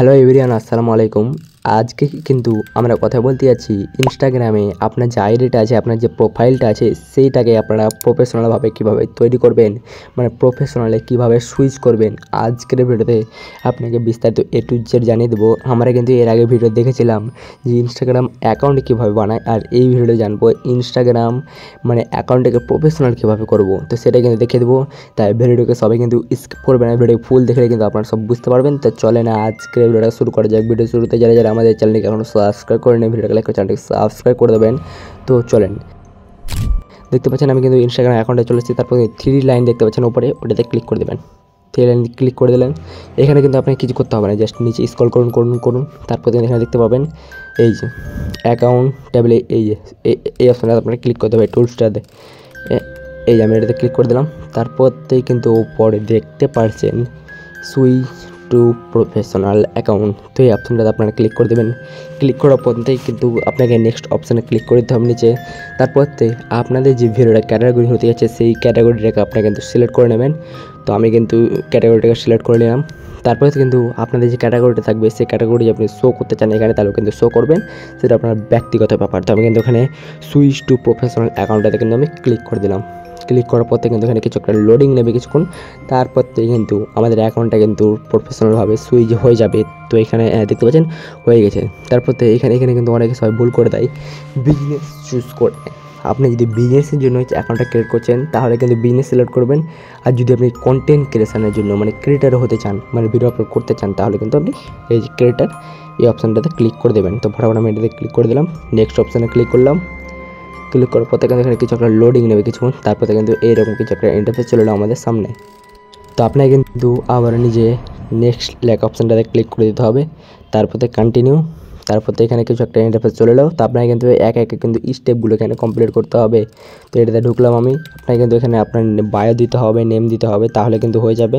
Hello everyone, আসসালামু আলাইকুম। আজকে কিন্তু আমরা কথা বলতে যাচ্ছি ইনস্টাগ্রামে আপনার যে আইডিটা আছে, আপনার যে প্রোফাইলটা আছে, সেইটাকে আপনারা প্রফেশনালভাবে কীভাবে তৈরি করবেন, মানে প্রফেশনালে কীভাবে সুইচ করবেন। আজকের ভিডিওতে আপনাকে বিস্তারিত A to Z জানিয়ে দেবো। আমরা কিন্তু এর আগে ভিডিও দেখেছিলাম যে ইনস্টাগ্রাম অ্যাকাউন্ট কীভাবে বানায়, আর এই ভিডিওতে জানবো ইনস্টাগ্রাম মানে অ্যাকাউন্টটাকে প্রফেশনাল কীভাবে করব। তো সেটা কিন্তু দেখিয়ে দেবো, তাই ভিডিওটাকে সবাই কিন্তু স্কিপ করবে না, ভিডিও ফুল দেখলে কিন্তু আপনারা সব বুঝতে পারবেন। তো চলে না আজকে ভিডিওটা শুরু করা যাক। ভিডিও শুরুতে যারা আমাদের চ্যানেলকে এখনও সাবস্ক্রাইব করে নেই, ভিডিওটাকে লাইক করে চ্যানেলটিকে সাবস্ক্রাইব করে দেবেন। তো চলেন, দেখতে পাচ্ছেন আমি কিন্তু ইনস্টাগ্রাম অ্যাকাউন্টে চলে এসেছি। তারপরে 3 লাইন দেখতে পাচ্ছেন উপরে, ওটাতে ক্লিক করে দেবেন। 3 লাইন ক্লিক করে দিলেন। এখানে কিন্তু আপনাকে কিছু করতে হবে না, জাস্ট নিচে স্ক্রল করুন। তারপর এখানে দেখতে পাবেন এই যে অ্যাকাউন্ট ট্যাবে এই যে এই অপশানটা আপনারা ক্লিক করতে হবে, টুলসটাতে। এই যে আমি এটাতে ক্লিক করে দিলাম। তারপরতেই কিন্তু উপরে দেখতে পাচ্ছেন সুইচ টু প্রফেশনাল অ্যাকাউন্ট। তো এই অপশানটাতে আপনারা ক্লিক করে দেবেন। ক্লিক করার পরতেই কিন্তু আপনাকে নেক্সট অপশানে ক্লিক করে দিতে হবে নিচে। তারপরতে আপনাদের যে ভিডিওটা ক্যাটাগরি হতে যাচ্ছে, সেই ক্যাটাগরিটাকে আপনারা কিন্তু সিলেক্ট করে নেবেন। তো আমি কিন্তু ক্যাটাগরিটাকে সিলেক্ট করে নিলাম। তারপরে কিন্তু আপনাদের যে ক্যাটাগরিটা থাকবে, সেই ক্যাটাগরি আপনি শো করতে চান এখানে, তাহলে কিন্তু শো করবেন, সেটা আপনার ব্যক্তিগত ব্যাপার। তো আমি কিন্তু এখানে সুইচ টু প্রফেশনাল অ্যাকাউন্টটাতে কিন্তু আমি ক্লিক করে দিলাম। ক্লিক করার পর থেকে কিন্তু এখানে কিছু একটা লোডিং নেবে কিছুক্ষণ। তারপর থেকে কিন্তু আমাদের অ্যাকাউন্টটা কিন্তু প্রফেশনালভাবে সুইচ হয়ে যাবে। তো এখানে দেখতে পাচ্ছেন হয়ে গেছে। তারপর থেকে এখানে কিন্তু অনেকে সবাই ভুল করে দেয়, বিজনেস চুজ করে। আপনি যদি বিজনেসের জন্য অ্যাকাউন্টটা ক্রিয়েট করছেন, তাহলে কিন্তু বিজনেস সিলেক্ট করবেন। আর যদি আপনি কন্টেন্ট ক্রিয়েশনের জন্য মানে ক্রিয়েটার হতে চান, মানে ভিডিও আপলোড করতে চান, তাহলে কিন্তু আপনি এই যে ক্রিয়েটার এই অপশানটাতে ক্লিক করে দেবেন। তো ফটাফট আমি এটাতে ক্লিক করে দিলাম, নেক্সট অপশানে ক্লিক করলাম। ক্লিক করার পর থেকে এখানে কিছু একটা লোডিং নেবে কিছুক্ষণ। তারপরে কিন্তু এইরকম কিছু একটা ইন্টারফেস চলে এলো আমাদের সামনে। তো আপনাকে কিন্তু আবার নিজে নেক্সট লেখা অপশানটাতে ক্লিক করে দিতে হবে। তারপরে কন্টিনিউ। তারপর তো এখানে কিছু একটা ইন্টারফেস চলে এলো। তো আপনাকে কিন্তু একে কিন্তু স্টেপগুলো এখানে কমপ্লিট করতে হবে। তো এটাতে ঢুকলাম আমি। আপনাকে কিন্তু এখানে আপনার বায়ো দিতে হবে, নেম দিতে হবে, তাহলে কিন্তু হয়ে যাবে।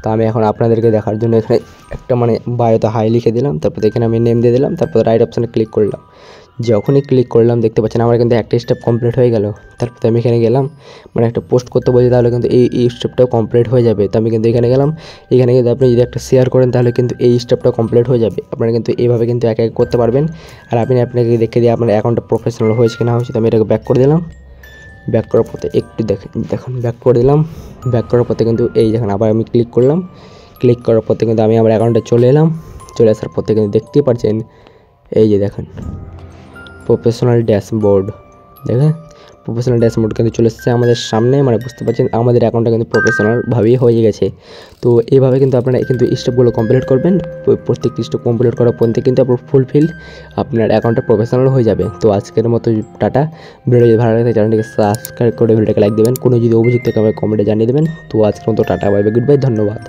তো আমি এখন আপনাদেরকে দেখার জন্য এখানে একটা মানে বায়োতে হাই লিখে দিলাম। তারপর এখানে আমি নেম দিয়ে দিলাম। তারপর রাইট অপশানে ক্লিক করলাম। যখনই ক্লিক করলাম দেখতে পাচ্ছেন আমার কিন্তু একটা স্টেপ কমপ্লিট হয়ে গেল। তারপরে আমি এখানে গেলাম, মানে একটা পোস্ট করতে বলছি, তাহলে কিন্তু এই স্টেপটাও কমপ্লিট হয়ে যাবে। তো আমি কিন্তু এখানে গেলাম। এখানে কিন্তু আপনি যদি একটা শেয়ার করেন, তাহলে কিন্তু এই স্টেপটা কমপ্লিট হয়ে যাবে। আপনারা কিন্তু এইভাবে কিন্তু এক এক করতে পারবেন। আর আপনাকে দেখে দিয়ে আপনার অ্যাকাউন্টটা প্রফেশনাল হয়েছে কিনা হয়েছে। তো আমি এটাকে ব্যাক করে দিলাম। ব্যাক করার পথে একটু দেখুন ব্যাক করে দিলাম। ব্যাক করার পথে কিন্তু এই দেখুন আবার আমি ক্লিক করলাম। ক্লিক করার পথে কিন্তু আমি আমার অ্যাকাউন্টে চলে এলাম। চলে আসার পথে কিন্তু দেখতেই পাচ্ছেন এই যে দেখেন প্রফেশনাল ড্যাশবোর্ড। দেখেন প্রফেশনাল ড্যাশবোর্ড কিন্তু চলে এসেছে আমাদের সামনে, মানে বুঝতে পারছেন আমাদের অ্যাকাউন্টটা কিন্তু প্রফেশনালভাবেই হয়ে গেছে। তো এইভাবে কিন্তু আপনারা কিন্তু স্টেপগুলো কমপ্লিট করবেন। প্রত্যেকটি স্টেপ কমপ্লিট করার পর থেকে কিন্তু আপনার ফুলফিল আপনার অ্যাকাউন্টটা প্রফেশনাল হয়ে যাবে। তো আজকের মতো টাটা। ভিডিও যদি ভালো লাগে চ্যানেলটিকে সাবস্ক্রাইব করে ভিডিওটাকে লাইক দেবেন। কোনো যদি অভিযোগ থাকে আমাকে কমেন্টে জানিয়ে দেবেন। তো আজকের মতো tata, bye bye, good bye, ধন্যবাদ।